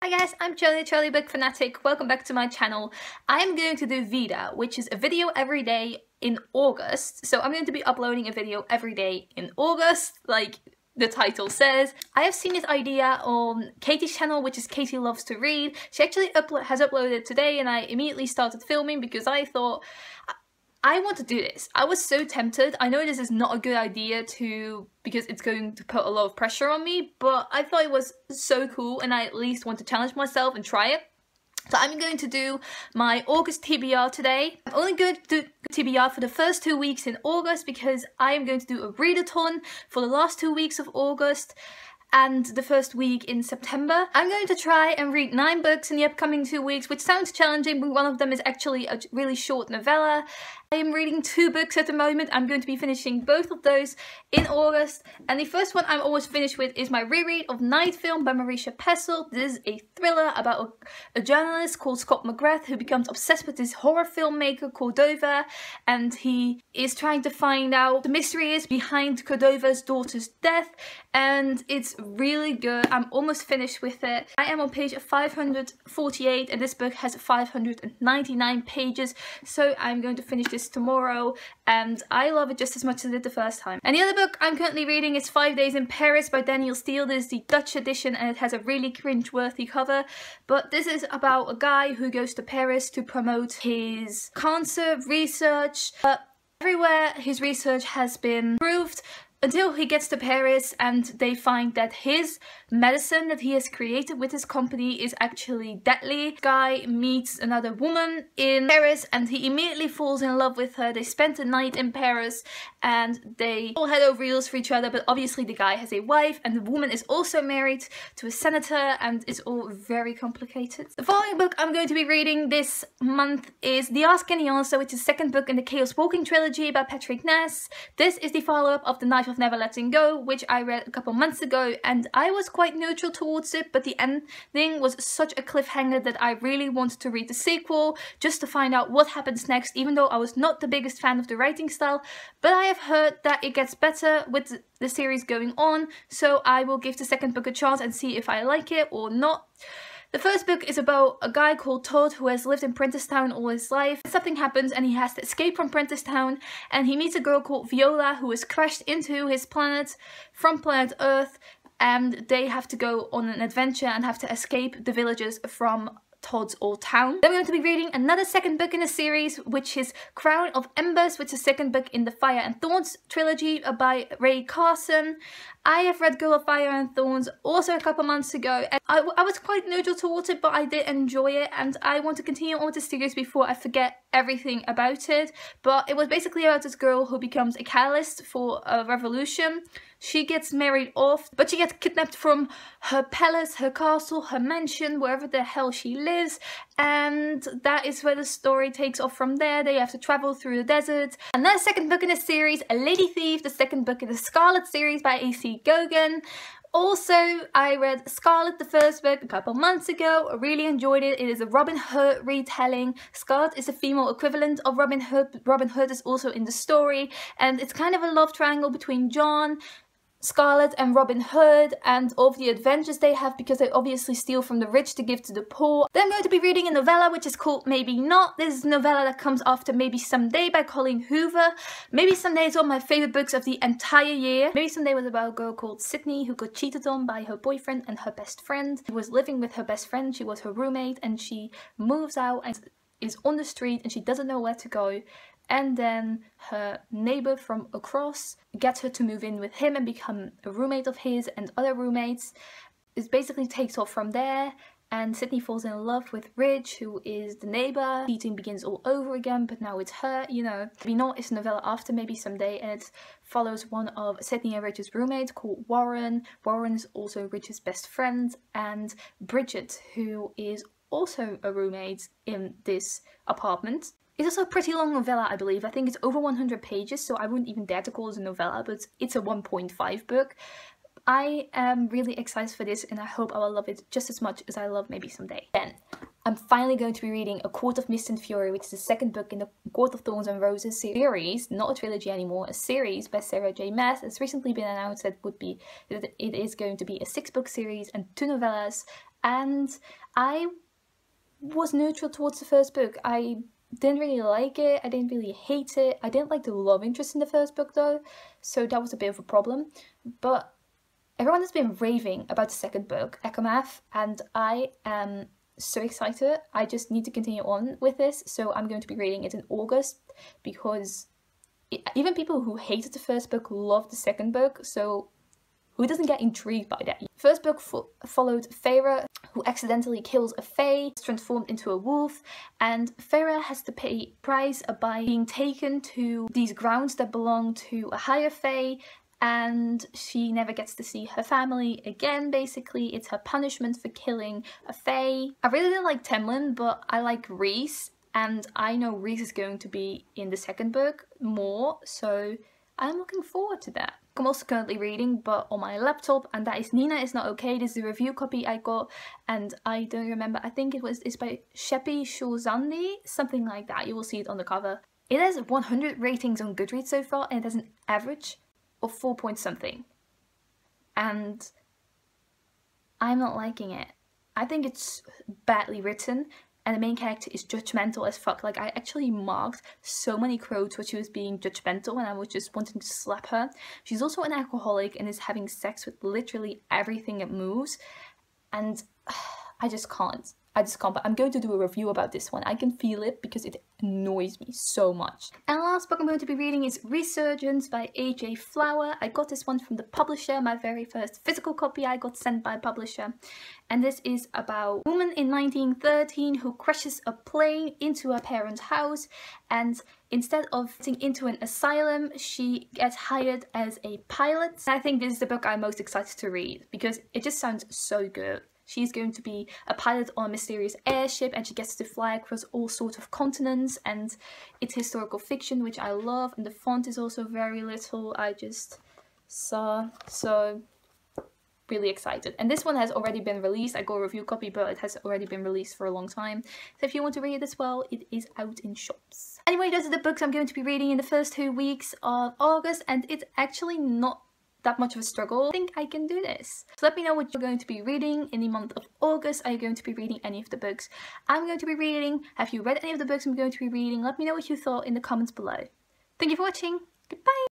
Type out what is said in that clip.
Hi guys, I'm Charlie Book Fanatic. Welcome back to my channel. I'm going to do VEDA, which is a video every day in August. So I'm going to be uploading a video every day in August, like the title says. I have seen this idea on Katie's channel, which is Katie Loves to Read. She actually has uploaded today and I immediately started filming because I thought I want to do this. I was so tempted. I know this is not a good idea because it's going to put a lot of pressure on me, but I thought it was so cool and I at least want to challenge myself and try it. So I'm going to do my August TBR today. I'm only going to do TBR for the first 2 weeks in August because I am going to do a readathon for the last 2 weeks of August and the first week in September. I'm going to try and read 9 books in the upcoming 2 weeks, which sounds challenging, but one of them is actually a really short novella. I am reading 2 books at the moment. I'm going to be finishing both of those in August. And the first one I'm almost finished with is my reread of Night Film by Marisha Pessl. This is a thriller about a journalist called Scott McGrath who becomes obsessed with this horror filmmaker Cordova, and he is trying to find out the mystery is behind Cordova's daughter's death, and it's really good. I'm almost finished with it. I am on page 548 and this book has 599 pages, so I'm going to finish this tomorrow and I love it just as much as I did the first time. And the other book I'm currently reading is 5 Days in Paris by Danielle. This is the Dutch edition and it has a really cringe-worthy cover, but this is about a guy who goes to Paris to promote his cancer research, but everywhere his research has been proved until he gets to Paris and they find that his medicine that he has created with his company is actually deadly. This guy meets another woman in Paris and he immediately falls in love with her. They spent the night in Paris and they all head over heels for each other, but obviously the guy has a wife and the woman is also married to a senator and it's all very complicated. The following book I'm going to be reading this month is The Ask Any Answer, which is the second book in the Chaos Walking trilogy by Ness. This is the follow-up of The Knife of Never Letting Go, which I read a couple months ago and I was quite neutral towards it, but the ending was such a cliffhanger that I really wanted to read the sequel just to find out what happens next, even though I was not the biggest fan of the writing style. But I have heard that it gets better with the series going on, so I will give the second book a chance and see if I like it or not. The first book is about a guy called Todd who has lived in Prentisstown all his life. Something happens and he has to escape from Prentisstown and he meets a girl called Viola who has crashed into his planet from planet Earth, and they have to go on an adventure and have to escape the villagers from Todd's old town. Then we're going to be reading another second book in the series, which is Crown of Embers, which is the second book in the Fire and Thorns trilogy by Carson. I have read Girl of Fire and Thorns also a couple months ago and I was quite neutral towards it, but I did enjoy it and I want to continue on with the series before I forget everything about it. But it was basically about this girl who becomes a catalyst for a revolution. She gets married off, but she gets kidnapped from her palace, her castle, her mansion, wherever the hell she lives, and that is where the story takes off from there. They have to travel through the desert. Another second book in the series, A Lady Thief, the second book in the Scarlet series by A.C. Gaughen. Also, I read Scarlet, the first book, a couple months ago. I really enjoyed it. It is a Robin Hood retelling. Scarlet is a female equivalent of Robin Hood. Robin Hood is also in the story, and it's kind of a love triangle between John, Scarlet and Robin Hood and all of the adventures they have because they obviously steal from the rich to give to the poor. Then I'm going to be reading a novella which is called Maybe Not. This is a novella that comes after Maybe Someday by Colleen Hoover. Maybe Someday is one of my favourite books of the entire year. Maybe Someday was about a girl called Sydney who got cheated on by her boyfriend and her best friend. She was living with her best friend, she was her roommate, and she moves out and is on the street and she doesn't know where to go. And then her neighbour from across gets her to move in with him and become a roommate of his and other roommates. It basically takes off from there and Sydney falls in love with Ridge, who is the neighbour. Cheating begins all over again, but now it's her, you know. Maybe Not is a novella after Maybe Someday and it follows one of Sydney and Ridge's roommates called Warren. Warren is also Ridge's best friend, and Bridget, who is also a roommate in this apartment. It's also a pretty long novella, I believe. I think it's over 100 pages, so I wouldn't even dare to call it a novella, but it's a 1.5 book. I am really excited for this and I hope I will love it just as much as I love Maybe Someday. Then, I'm finally going to be reading A Court of Mist and Fury, which is the second book in the Court of Thorns and Roses series, not a trilogy anymore, a series by Sarah J. Maas. It's recently been announced that it is going to be a 6-book series and 2 novellas. and I was neutral towards the first book. I didn't really like it, I didn't really hate it, I didn't like the love interest in the first book though, so that was a bit of a problem. But everyone has been raving about the second book, Echomath, and I am so excited. I just need to continue on with this, so I'm going to be reading it in August, because even people who hated the first book love the second book, so who doesn't get intrigued by that? First book followed Feyre, who accidentally kills a fae, transformed into a wolf, and Feyre has to pay price by being taken to these grounds that belong to a higher fae, and she never gets to see her family again, basically. It's her punishment for killing a fae. I really didn't like Temlin, but I like Rhys, and I know Rhys is going to be in the second book more, so I'm looking forward to that. I'm also currently reading, but on my laptop, and that is Nina Is Not Okay. This is a review copy I got, and I don't remember, I think it's by Shappi, Khorsandi, something like that. You will see it on the cover. It has 100 ratings on Goodreads so far, and it has an average of 4 point something. And I'm not liking it. I think it's badly written, and the main character is judgmental as fuck. Like, I actually marked so many quotes where she was being judgmental and I was just wanting to slap her. She's also an alcoholic and is having sex with literally everything that moves. And I just can't. But I'm going to do a review about this one. I can feel it because it annoys me so much. And the last book I'm going to be reading is Resurgence by A.J. Flower. I got this one from the publisher. My very first physical copy I got sent by a publisher. And this is about a woman in 1913 who crashes a plane into her parents' house, and instead of getting into an asylum, she gets hired as a pilot. And I think this is the book I'm most excited to read because it just sounds so good. She's going to be a pilot on a mysterious airship, and she gets to fly across all sorts of continents, and it's historical fiction, which I love, and the font is also very little. I just saw, so really excited. And this one has already been released. I got a review copy, but it has already been released for a long time. So if you want to read it as well, it is out in shops. Anyway, those are the books I'm going to be reading in the first 2 weeks of August, and it's actually not that much of a struggle. I think I can do this. So let me know what you're going to be reading in the month of August. Are you going to be reading any of the books I'm going to be reading? Have you read any of the books I'm going to be reading? Let me know what you thought in the comments below. Thank you for watching. Goodbye!